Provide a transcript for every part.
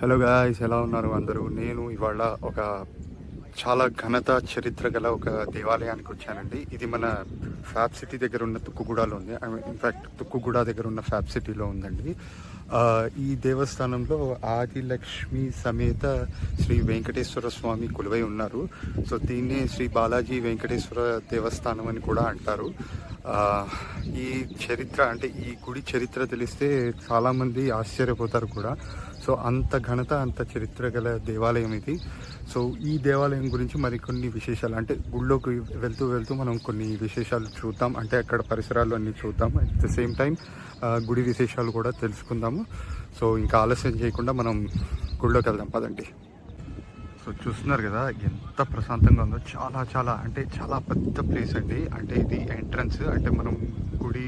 Hello guys, ఎలా ఉన్నారు అందరూ? నేను ఇవాళ ఒక చాలా ఘనత చరిత్ర గల ఒక దేవాలయానికి వచ్చానండి. ఇది మన ఫ్యాబ్ సిటీ దగ్గర ఉన్న తుక్కుగూడలో ఉంది. ఇన్ఫ్యాక్ట్ తుక్కుగూడ దగ్గర ఉన్న ఫ్యాబ్ సిటీలో ఉందండి. ఈ దేవస్థానంలో ఆదిలక్ష్మి సమేత శ్రీ వెంకటేశ్వర స్వామి కొలువై ఉన్నారు. సో దీన్నే శ్రీ బాలాజీ వెంకటేశ్వర దేవస్థానం అని కూడా అంటారు. ఈ చరిత్ర అంటే ఈ గుడి చరిత్ర తెలిస్తే చాలామంది ఆశ్చర్యపోతారు కూడా. సో అంత ఘనత, అంత చరిత్ర గల దేవాలయం ఇది. సో ఈ దేవాలయం గురించి మరికొన్ని విశేషాలు, అంటే గుళ్ళోకి వెళ్తూ వెళ్తూ మనం కొన్ని విశేషాలు చూద్దాం, అంటే అక్కడ పరిసరాలు అన్నీ చూద్దాం. అట్ ద సేమ్ టైం గుడి విశేషాలు కూడా తెలుసుకుందాము. సో ఇంకా ఆలస్యం చేయకుండా మనం గుళ్ళోకి వెళ్దాం, పదండి. సో చూస్తున్నారు కదా ఎంత ప్రశాంతంగా ఉందో. చాలా చాలా అంటే చాలా పెద్ద ప్లేస్ అండి. అంటే ఇది ఎంట్రన్స్, అంటే మనం గుడి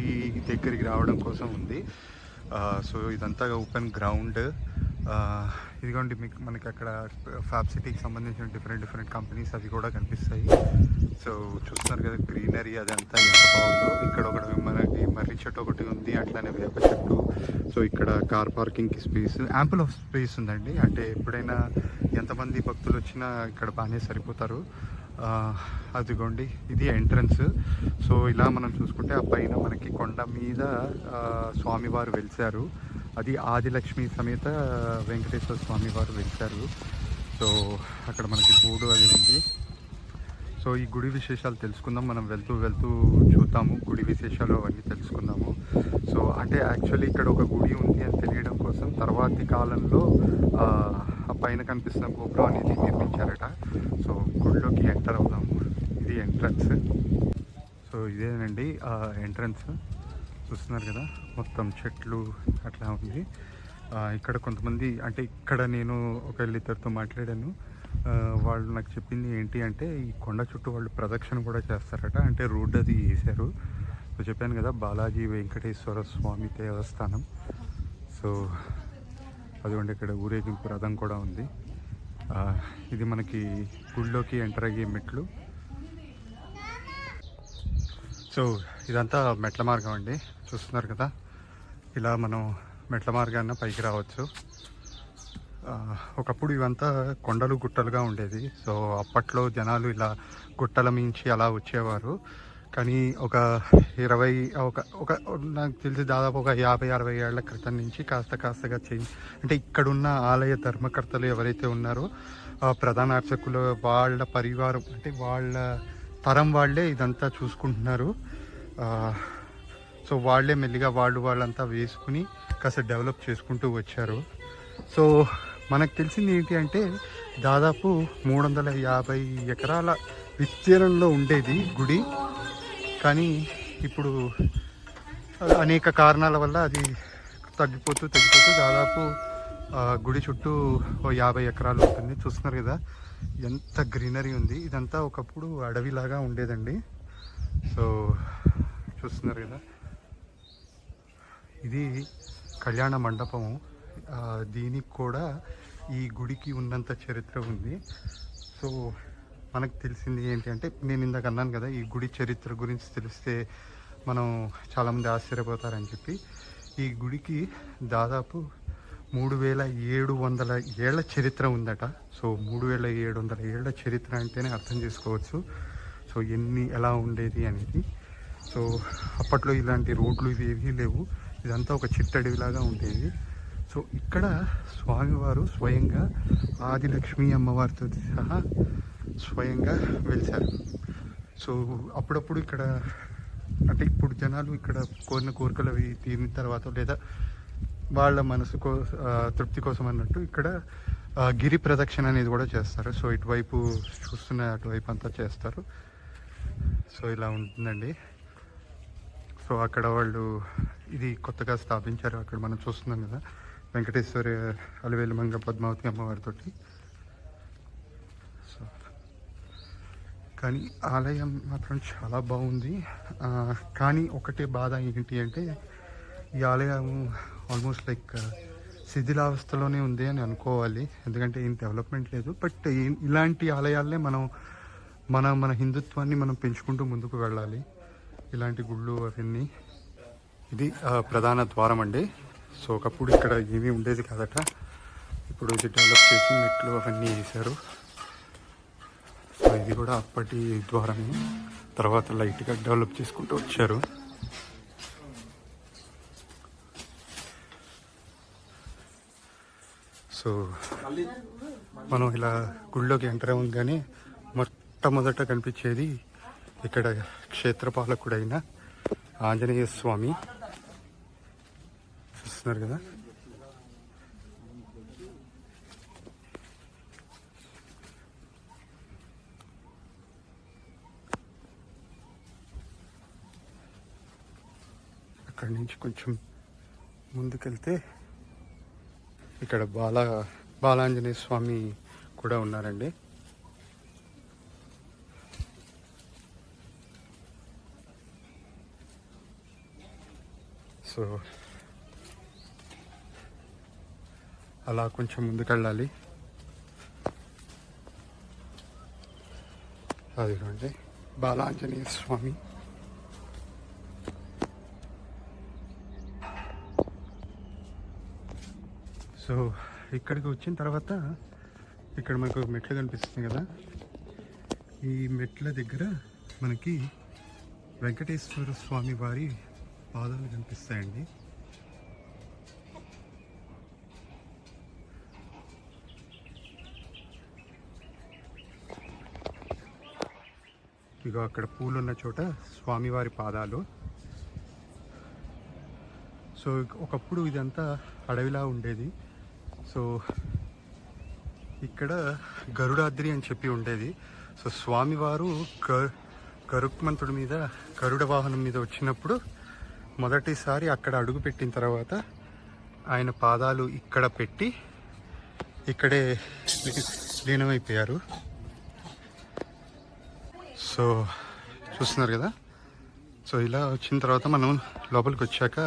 దగ్గరికి రావడం కోసం ఉంది. సో ఇదంతా ఓపెన్ గ్రౌండ్. ఇదిగోండి మనకి అక్కడ ఫ్యాబ్ సిటీకి సంబంధించిన డిఫరెంట్ కంపెనీస్ అవి కూడా కనిపిస్తాయి. సో చూస్తున్నారు కదా గ్రీనరీ అదంతా ఎంత బాగుందో. ఇక్కడ ఒకటి మనకి మర్రి చెట్టు ఒకటి ఉంది, అట్లానే వేప చెట్టు. సో ఇక్కడ కార్ పార్కింగ్కి స్పేస్, యాంపుల్ ఆఫ్ స్పేస్ ఉందండి. అంటే ఎప్పుడైనా ఎంతమంది భక్తులు వచ్చినా ఇక్కడ బాగానే సరిపోతారు. అదిగోండి ఇది ఎంట్రన్స్. సో ఇలా మనం చూసుకుంటే ఆ పైన మనకి కొండ మీద స్వామివారు వెలిశారు. అది ఆదిలక్ష్మి సమేత వెంకటేశ్వర స్వామి వారు వెలిశారు. సో అక్కడ మనకి బోర్డు అది ఉంది. సో ఈ గుడి విశేషాలు తెలుసుకుందాం, మనం వెళ్తూ వెళ్తూ చూద్దాము, గుడి విశేషాలు అవన్నీ తెలుసుకుందాము. సో అంటే యాక్చువల్లీ ఇక్కడ ఒక గుడి ఉంది అని తెలియడం కోసం తర్వాతి కాలంలో ఆ పైన కనిపిస్తున్న గోపురం అనేది నిర్మించారట. సో గుడిలోకి ఎంటర్ అవుదాము. ఇది ఎంట్రన్స్. సో ఇదేనండి ఎంట్రన్స్. చూస్తున్నారు కదా మొత్తం చెట్లు అట్లా ఉంది. ఇక్కడ కొంతమంది, అంటే ఇక్కడ నేను ఒకళ్ళిద్దరితో మాట్లాడాను. వాళ్ళు నాకు చెప్పింది ఏంటి అంటే ఈ కొండ చుట్టూ వాళ్ళు ప్రదక్షిణ కూడా చేస్తారట. అంటే రోడ్డు అది వేశారు. సో చెప్పాను కదా బాలాజీ వెంకటేశ్వర స్వామి దేవస్థానం. సో అదిగోండి ఇక్కడ ఊరేగింపు రథం కూడా ఉంది. ఇది మనకి గుళ్ళోకి ఎంటర్ అయ్యే మెట్లు. సో ఇదంతా మెట్ల మార్గం అండి, చూస్తున్నారు కదా. ఇలా మనం మెట్ల మార్గాన్న పైకి రావచ్చు. ఒకప్పుడు ఇవంతా కొండలు గుట్టలుగా ఉండేది. సో అప్పట్లో జనాలు ఇలా గుట్టల మించి అలా వచ్చేవారు. కానీ ఒక నాకు తెలిసి దాదాపు ఒక 50-60 ఏళ్ల క్రితం నుంచి కాస్తగా చేంజ్, అంటే ఇక్కడున్న ఆలయ ధర్మకర్తలు ఎవరైతే ఉన్నారో ప్రధాన అర్చకులు వాళ్ళ పరివారం, అంటే వాళ్ళ తరం వాళ్ళే ఇదంతా చూసుకుంటున్నారు. సో వాళ్ళే మెల్లిగా వాళ్ళంతా వేసుకుని కాస్త డెవలప్ చేసుకుంటూ వచ్చారు. సో మనకు తెలిసింది ఏంటి అంటే దాదాపు 350 ఎకరాల విస్తీర్ణంలో ఉండేది గుడి. కానీ ఇప్పుడు అనేక కారణాల వల్ల అది తగ్గిపోతూ దాదాపు గుడి చుట్టూ 50 ఎకరాలు ఉంటుంది. చూస్తున్నారు కదా ఎంత గ్రీనరీ ఉంది. ఇదంతా ఒకప్పుడు అడవిలాగా ఉండేదండి. సో చూస్తున్నారు కదా ఇది కళ్యాణ మండపము. దీనికి కూడా ఈ గుడికి ఉన్నంత చరిత్ర ఉంది. సో మనకు తెలిసింది ఏంటి అంటే నేను ఇందాక అన్నాను కదా ఈ గుడి చరిత్ర గురించి తెలిస్తే మనం చాలామంది ఆశ్చర్యపోతారని చెప్పి. ఈ గుడికి దాదాపు 3700 ఏళ్ల చరిత్ర ఉందట. సో 3700 ఏళ్ల చరిత్ర అంటేనే అర్థం చేసుకోవచ్చు సో ఎలా ఉండేది అనేది. సో అప్పట్లో ఇలాంటి రోడ్లు ఇవేవీ లేవు. ఇదంతా ఒక చిట్టడివిలాగా ఉండేది. సో ఇక్కడ స్వామివారు స్వయంగా ఆదిలక్ష్మి అమ్మవారితో సహా స్వయంగా వెలిశారు. సో అప్పుడప్పుడు ఇక్కడ, అంటే ఇప్పుడు జనాలు ఇక్కడ కోరిన కోరికలు అవి తీరిన తర్వాత లేదా వాళ్ళ మనసు తృప్తి కోసం అన్నట్టు ఇక్కడ గిరి ప్రదక్షిణ అనేది కూడా చేస్తారు. సో ఇటువైపు చూస్తున్న అటువైపు అంతా చేస్తారు. సో ఇలా ఉంటుందండి. సో అక్కడ వాళ్ళు ఇది కొత్తగా స్థాపించారు. అక్కడ మనం చూస్తున్నాం కదా వెంకటేశ్వర అలివేలు మంగ పద్మావతి అమ్మవారితోటి. సో కానీ ఆలయం మాత్రం చాలా బాగుంది. కానీ ఒకటే బాధ ఏంటి అంటే ఈ ఆలయం ఆల్మోస్ట్ లైక్ శిథిలావస్థలోనే ఉంది అని అనుకోవాలి. ఎందుకంటే ఏం డెవలప్మెంట్ లేదు. బట్ ఇలాంటి ఆలయాలనే మన హిందుత్వాన్ని మనం పెంచుకుంటూ ముందుకు వెళ్ళాలి. ఇలాంటి గుళ్ళు అవన్నీ. ఇది ప్రధాన ద్వారం అండి. సో ఒకప్పుడు ఇక్కడ ఏమీ ఉండేది కాదట. ఇప్పుడు ఇది డెవలప్ చేసి మెట్లు అవన్నీ వేశారు. సో ఇది కూడా అప్పటి ద్వారమే, తర్వాత లైట్గా డెవలప్ చేసుకుంటూ వచ్చారు. సో మనం ఇలా గుళ్ళోకి ఎంటర్ అవ్వగానే మొట్టమొదట కనిపించేది ఇక్కడ క్షేత్రపాలకుడైన ఆంజనేయ స్వామి. చూస్తున్నారు కదా. అక్కడి నుంచి కొంచెం ముందుకెళ్తే ఇక్కడ బాలాంజనేయ స్వామి కూడా ఉన్నారండి. సో అలా కొంచెం ముందుకెళ్ళాలి. అదిగోండి బాలాంజనేయ స్వామి. సో ఇక్కడికి వచ్చిన తర్వాత ఇక్కడ మనకు మెట్లు కనిపిస్తుంది కదా, ఈ మెట్ల దగ్గర మనకి వెంకటేశ్వర స్వామి వారి పాదాలు కనిపిస్తాయండి. ఇక అక్కడ పూలు ఉన్న చోట స్వామివారి పాదాలు. సో ఒకప్పుడు ఇదంతా అడవిలా ఉండేది. సో ఇక్కడ గరుడాద్రి అని చెప్పి ఉండేది. సో స్వామివారు గరుక్మంతుడి మీద గరుడ వాహనం మీద వచ్చినప్పుడు మొదటిసారి అక్కడ అడుగు పెట్టిన తర్వాత ఆయన పాదాలు ఇక్కడ పెట్టి ఇక్కడే లీనమైపోయారు. సో చూస్తున్నారు కదా. సో ఇలా వచ్చిన తర్వాత మనం లోపలికి వచ్చాక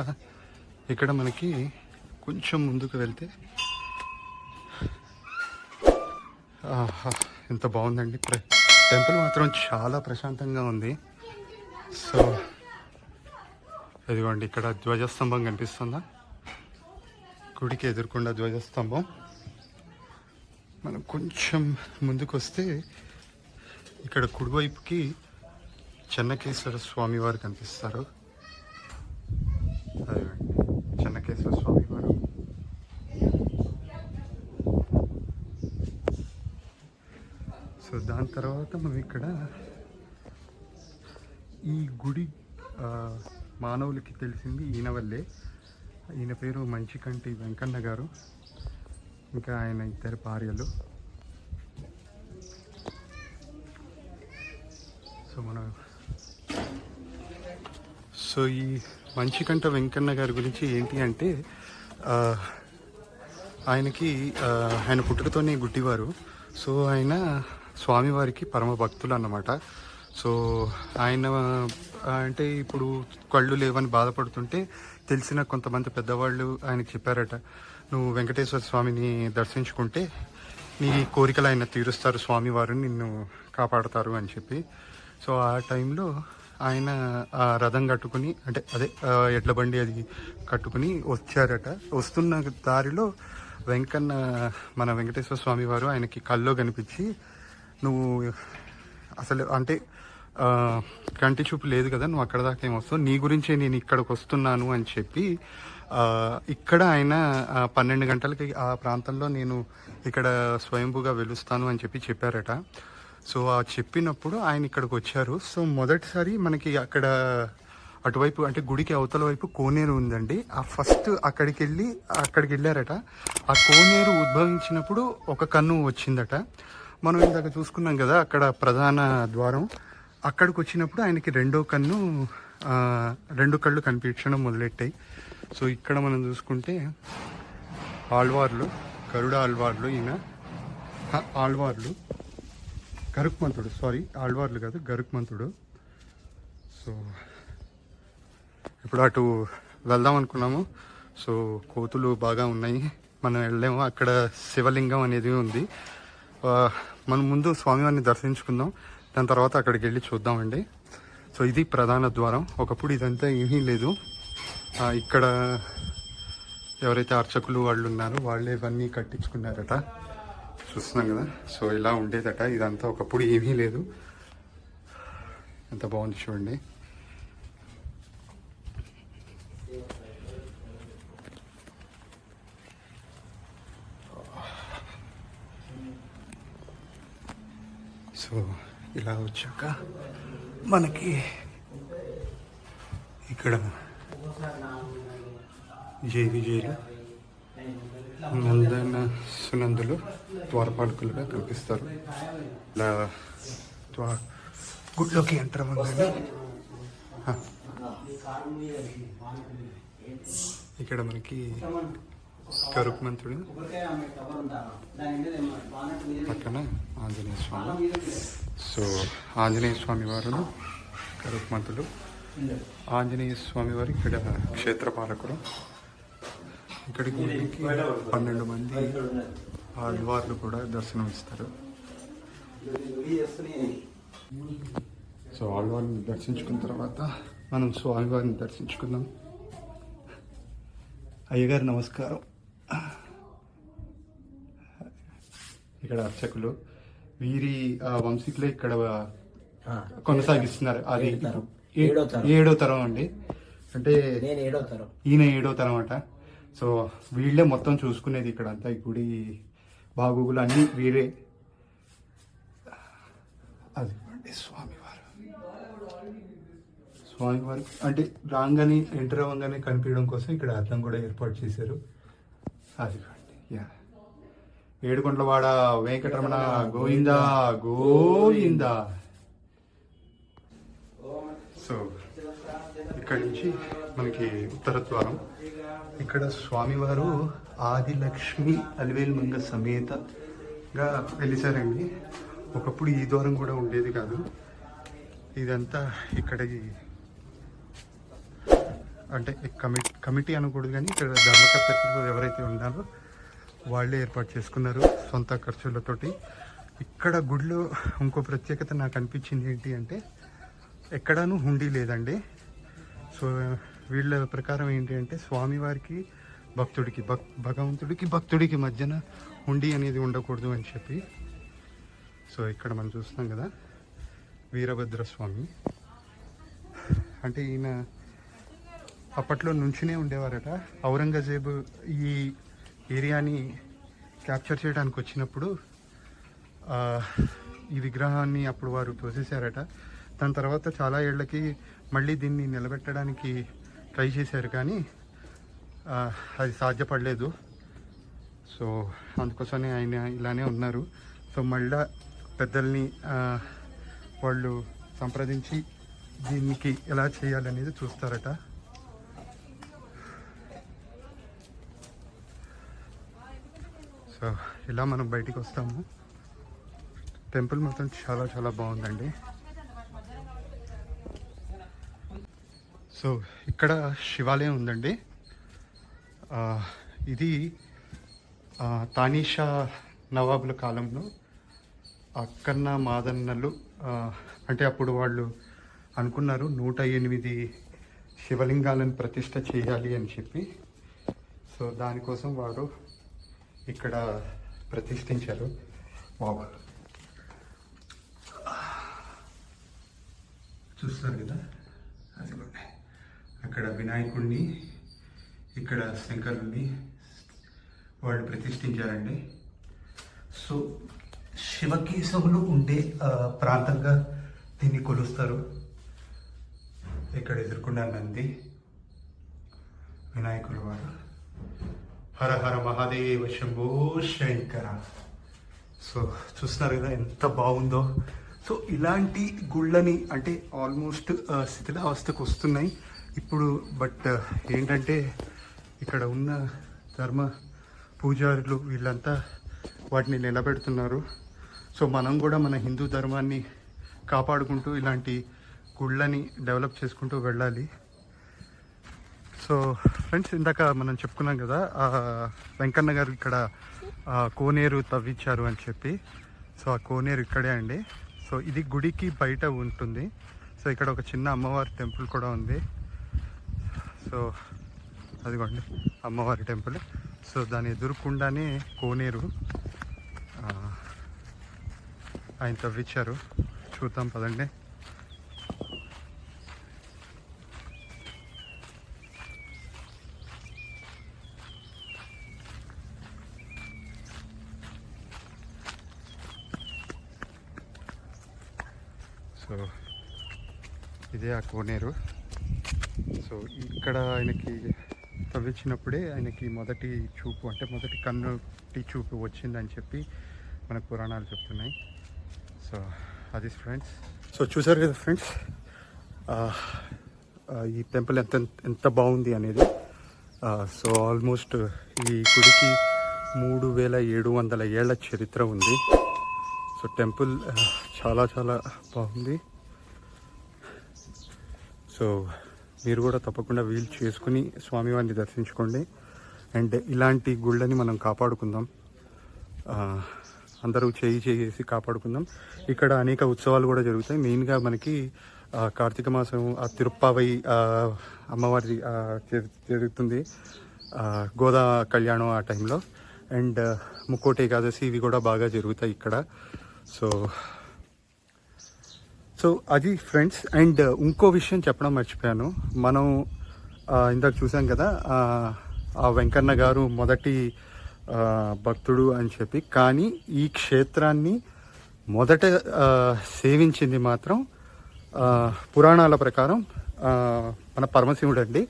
ఇక్కడ మనకి కొంచెం ముందుకు వెళ్తే ఎంత బాగుందండి. టెంపుల్ మాత్రం చాలా ప్రశాంతంగా ఉంది. సో ఇదిగోండి ఇక్కడ ధ్వజస్తంభం కనిపిస్తుందా, గుడికి ఎదుర్కొండ ధ్వజస్తంభం. మనం కొంచెం ముందుకు వస్తే ఇక్కడ కుడివైపుకి చెన్నకేశ్వర స్వామి వారు కనిపిస్తారు. అదిగోండి చెన్నకేశ్వర స్వామి వారు. సో దాని తర్వాత మనం ఇక్కడ ఈ గుడి మానవులకి తెలిసింది ఈయన వల్లే. ఈయన పేరు మంచికంటి వెంకన్న గారు, ఇంకా ఆయన ఇద్దరు భార్యలు. సో ఈ మంచికంట వెంకన్న గారి గురించి ఏంటి అంటే ఆయన పుట్టుకతోనే గుడ్డివారు. సో ఆయన స్వామివారికి పరమ భక్తులు అన్నమాట. సో ఆయన అంటే ఇప్పుడు కళ్ళు లేవని బాధపడుతుంటే తెలిసిన కొంతమంది పెద్దవాళ్ళు ఆయనకి చెప్పారట, నువ్వు వెంకటేశ్వర స్వామిని దర్శించుకుంటే నీ కోరికలు ఆయన తీరుస్తారు, స్వామివారు నిన్ను కాపాడతారు అని చెప్పి. సో ఆ టైంలో ఆయన ఆ రథం కట్టుకుని అంటే అదే ఎడ్ల బండి అది కట్టుకుని వచ్చారట. వస్తున్న దారిలో మన వెంకటేశ్వర స్వామి వారు ఆయనకి కల్లో కనిపించి, నువ్వు అసలు అంటే కంటి చూపు లేదు కదా, నువ్వు అక్కడ దాకా ఏమొస్తావు, నీ గురించే నేను ఇక్కడికి వస్తున్నాను అని చెప్పి ఇక్కడ ఆయన 12 గంటలకి ఆ ప్రాంతంలో నేను ఇక్కడ స్వయంభూగా వెలుస్తాను అని చెప్పారట. సో ఆ చెప్పినప్పుడు ఆయన ఇక్కడికి వచ్చారు. సో మొదటిసారి మనకి అక్కడ అటువైపు అంటే గుడికి అవతల వైపు కోనేరు ఉందండి. ఆ ఫస్ట్ అక్కడికి వెళ్ళారట. ఆ కోనేరు ఉద్భవించినప్పుడు ఒక కన్ను వచ్చిందట. మనం ఇందాక చూసుకున్నాం కదా అక్కడ ప్రధాన ద్వారం, అక్కడికి వచ్చినప్పుడు ఆయనకి రెండు కళ్ళు కనిపించడం మొదలెట్టాయి. సో ఇక్కడ మనం చూసుకుంటే ఆళ్వార్లు, గరుడ ఆళ్వార్లు, ఈయన ఆళ్వార్లు, గరుక్మంతుడు, ఆళ్వార్లు కాదు గరుక్మంతుడు. సో ఇప్పుడు అటు వెళ్దాం అనుకున్నాము. సో కోతులు బాగా ఉన్నాయి, మనం వెళ్ళాము. అక్కడ శివలింగం అనేది ఉంది. మనం ముందు స్వామివారిని దర్శించుకుందాం, దాని తర్వాత అక్కడికి వెళ్ళి చూద్దామండి. సో ఇది ప్రధాన ద్వారం. ఒకప్పుడు ఇదంతా ఏమీ లేదు. ఇక్కడ ఎవరైతే అర్చకులు వాళ్ళు ఉన్నారో వాళ్ళే ఇవన్నీ కట్టించుకున్నారట. చూస్తున్నాం కదా. సో ఇలా ఉండేదట ఇదంతా. ఒకప్పుడు ఏమీ లేదు. ఎంత బాగుంది చూడండి. సో ఇలా వచ్చాక మనకి ఇక్కడ జైలు నందన సునందులు ద్వారపాలకులుగా కనిపిస్తారు. ఇలా గుడిలోకి ఎంటర్ అవ్వగానే ఇక్కడ మనకి గరుత్మంతుడు పక్కన ఆంజనేయ స్వామి. సో ఆంజనేయ స్వామి వారు గరుత్మంతుడు. ఆంజనేయ స్వామి వారు ఇక్కడ క్షేత్రపాలకుడు. ఇక్కడికి 12 మంది ఆళ్వార్లు కూడా దర్శనం ఇస్తారు. సో ఆళ్వారిని దర్శించుకున్న తర్వాత మనం స్వామివారిని దర్శించుకుందాం. అయ్యగారు నమస్కారం. ఇక్కడ అర్చకులు వీరి వంశీకులే ఇక్కడ కొనసాగిస్తున్నారు. అది 7వ తరం అండి. అంటే ఈయన 7వ తరం అంట. సో వీళ్ళే మొత్తం చూసుకునేది ఇక్కడ అంతా. ఈ గుడి బాగోగులు అన్నీ వీరే. అది స్వామివారు అంటే రాగానే ఎంటర్ అవ్వగానే కనిపించడం కోసం ఇక్కడ అర్థం కూడా ఏర్పాటు చేశారు. అది యా ఏడుకొండలవాడ వెంకటరమణ గోవింద గోవింద. సో ఇక్కడి నుంచి మనకి ఉత్తర ద్వారం. ఇక్కడ స్వామివారు ఆదిలక్ష్మి అలివేలు మంగ సమేతగా వెలిసారండి. ఒకప్పుడు ఈ ద్వారం కూడా ఉండేది కాదు. ఇదంతా ఇక్కడికి అంటే కమిటీ అనకూడదు కానీ ఇక్కడ ధర్మకర్తలు ఎవరైతే ఉన్నారో వాళ్ళే ఏర్పాటు చేసుకున్నారు సొంత ఖర్చులతోటి. ఇక్కడ గుడిలో ఇంకో ప్రత్యేకత నాకు అనిపించింది ఏంటి అంటే ఎక్కడాను హుండీ లేదండి. సో వీళ్ళ ప్రకారం ఏంటి అంటే స్వామివారికి భగవంతుడికి మధ్యన హుండీ అనేది ఉండకూడదు అని చెప్పి. సో ఇక్కడ మనం చూస్తున్నాం కదా వీరభద్ర స్వామి. అంటే ఈయన అప్పట్లో నుంచునే ఉండేవారట. ఔరంగజేబు ఈ ఏరియాని క్యాప్చర్ చేయడానికి వచ్చినప్పుడు ఈ విగ్రహాన్ని అప్పుడు వారు తోసేశారట. దాని తర్వాత చాలా ఏళ్ళకి మళ్ళీ దీన్ని నిలబెట్టడానికి ట్రై చేశారు కానీ అది సాధ్యపడలేదు. సో అందుకోసమే ఆయన ఇలానే ఉన్నారు. సో మళ్ళీ పెద్దల్ని వాళ్ళు సంప్రదించి దీనికి ఎలా చేయాలనేది చూస్తారట. సో ఇలా మనం బయటికి వస్తాము. టెంపుల్ మొత్తం చాలా చాలా బాగుందండి. సో ఇక్కడ శివాలయం ఉందండి. ఇది తానీషా నవాబుల కాలంలో అక్కన్న మాదన్నలు అంటే అప్పుడు వాళ్ళు అనుకున్నారు 108 శివలింగాలను ప్రతిష్ఠ చేయాలి అని చెప్పి. సో దానికోసం వారు ఇక్కడ ప్రతిష్ఠించారు. చూస్తారు కదా అక్కడ వినాయకుడిని, ఇక్కడ శంకరుడిని వాళ్ళు ప్రతిష్ఠించారండి. సో శివకేశవులు ఉండే ప్రాంతంగా దీన్ని కొలుస్తారు. ఇక్కడ ఎదుర్కొన్న నంది వినాయకులు వారు. హర హర మహాదేవ శంభో శంకర. సో చూస్తున్నారు కదా ఎంత బాగుందో. సో ఇలాంటి గుళ్ళని అంటే ఆల్మోస్ట్ శిథిలావస్థకు వస్తున్నాయి ఇప్పుడు. బట్ ఏంటంటే ఇక్కడ ఉన్న ధర్మ పూజారులు వీళ్ళంతా వాటిని నిలబెడుతున్నారు. సో మనం కూడా మన హిందూ ధర్మాన్ని కాపాడుకుంటూ ఇలాంటి గుళ్ళని డెవలప్ చేసుకుంటూ వెళ్ళాలి. సో ఫ్రెండ్స్, ఇందాక మనం చెప్పుకున్నాం కదా వెంకన్న గారు ఇక్కడ కోనేరు తవ్వించారు అని చెప్పి. సో ఆ కోనేరు ఇక్కడే అండి. సో ఇది గుడికి బయట ఉంటుంది. సో ఇక్కడ ఒక చిన్న అమ్మవారి టెంపుల్ కూడా ఉంది. సో అదిగోండి అమ్మవారి టెంపుల్. సో దాని ఎదురుకుండానే కోనేరు ఆయన తవ్వించారు. చూద్దాం పదండి. సో ఇదే ఆ కోనేరు. సో ఇక్కడ ఆయనకి తవ్వించినప్పుడే ఆయనకి మొదటి చూపు, అంటే మొదటి కన్నుటి చూపు వచ్చిందని చెప్పి మన పురాణాలు చెప్తున్నాయి. సో అది ఫ్రెండ్స్. సో చూసారు కదా ఫ్రెండ్స్, ఈ టెంపుల్ ఎంత బాగుంది అనేది. సో ఆల్మోస్ట్ ఈ గుడికి 3700 ఏళ్ల చరిత్ర ఉంది. సో టెంపుల్ చాలా చాలా బాగుంది. సో మీరు కూడా తప్పకుండా వీలు చేసుకుని స్వామివారిని దర్శించుకోండి. అండ్ ఇలాంటి గుళ్ళని మనం కాపాడుకుందాం, అందరూ చేసి కాపాడుకుందాం. ఇక్కడ అనేక ఉత్సవాలు కూడా జరుగుతాయి. మెయిన్గా మనకి కార్తీక మాసం తిరుప్పావై అమ్మవారి జరుగుతుంది, గోదా కళ్యాణం ఆ టైంలో. అండ్ ముక్కోటి ఏకాదశి ఇవి కూడా బాగా జరుగుతాయి ఇక్కడ. సో అది ఫ్రెండ్స్. అండ్ ఇంకో విషయం చెప్పడం మర్చిపోయాను. మనం ఇందాక చూసాం కదా ఆ వెంకన్న గారు మొదటి భక్తుడు అని చెప్పి, కానీ ఈ క్షేత్రాన్ని మొదట సేవించింది మాత్రం పురాణాల ప్రకారం మన పరమశివుడు అండి.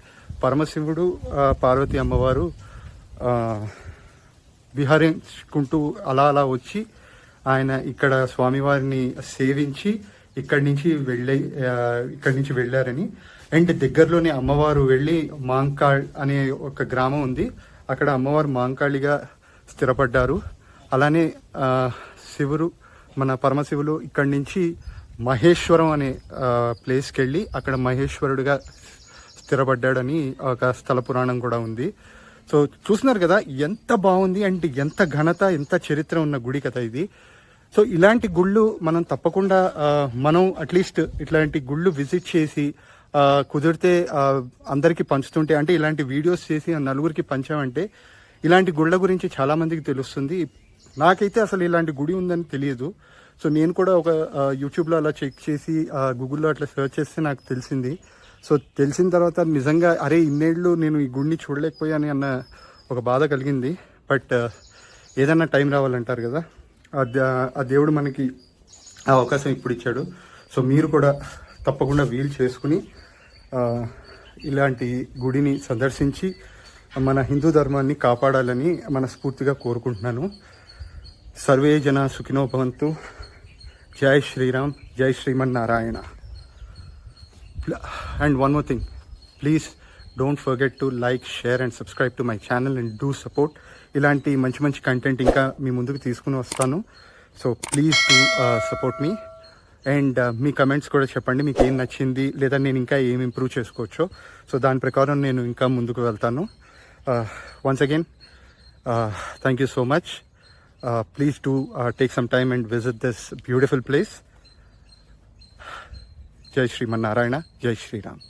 పరమశివుడు పార్వతీ అమ్మవారు విహరించుకుంటూ అలా వచ్చి ఆయన ఇక్కడ స్వామివారిని సేవించి ఇక్కడి నుంచి వెళ్ళారని. అండ్ దగ్గరలోనే అమ్మవారు వెళ్ళి మాంకాళ్ అనే ఒక గ్రామం ఉంది, అక్కడ అమ్మవారు మాంకాళిగా స్థిరపడ్డారు. అలానే శివుడు, మన పరమశివుడు ఇక్కడి నుంచి మహేశ్వరం అనే ప్లేస్కి వెళ్ళి అక్కడ మహేశ్వరుడిగా స్థిరపడ్డాడని ఒక స్థల పురాణం కూడా ఉంది. సో చూస్తున్నారు కదా ఎంత బాగుంది, అంటే ఎంత ఘనత, ఎంత చరిత్ర ఉన్న గుడి కదా ఇది. సో ఇలాంటి గుళ్ళు మనం తప్పకుండా మనం అట్లీస్ట్ ఇట్లాంటి గుళ్ళు విజిట్ చేసి కుదిరితే అందరికీ పంచుతుంటే, అంటే ఇలాంటి వీడియోస్ చేసి నలుగురికి పంచామంటే ఇలాంటి గుళ్ళ గురించి చాలా మందికి తెలుస్తుంది. నాకైతే అసలు ఇలాంటి గుడి ఉందని తెలియదు. సో నేను కూడా ఒక యూట్యూబ్లో అలా చెక్ చేసి గూగుల్లో అట్లా సెర్చ్ చేస్తే నాకు తెలిసింది. సో తెలిసిన తర్వాత నిజంగా అరే ఇన్నేళ్ళు నేను ఈ గుడిని చూడలేకపోయాను అన్న ఒక బాధ కలిగింది. బట్ ఏదన్నా టైం రావాలంటారు కదా, ఆ దేవుడు మనకి ఆ అవకాశం ఇప్పుడు ఇచ్చాడు. సో మీరు కూడా తప్పకుండా వీలు చేసుకుని ఇలాంటి గుడిని సందర్శించి మన హిందూ ధర్మాన్ని కాపాడాలని మనస్ఫూర్తిగా కోరుకుంటున్నాను. సర్వే జన సుఖినో భవంతు. జై శ్రీరామ్, జై Srimannarayana. And one more thing, please don't forget to like, share and subscribe to my channel and do support. ఇలాంటి మంచి కంటెంట్ ఇంకా మీ ముందుకు తీసుకుని వస్తాను. So please do support me. And me comments కూడా చెప్పండి, మీకు ఏం నచ్చింది లేదా నేను ఇంకా ఏం ఇంప్రూవ్ చేసుకోవచ్చో. సో దాని ప్రకారం నేను ఇంకా ముందుకు వెళ్తాను. Once again thank you so much. Please do take some time and visit this beautiful place. జై శ్రీమన్నారాయణ, జై శ్రీరామ్.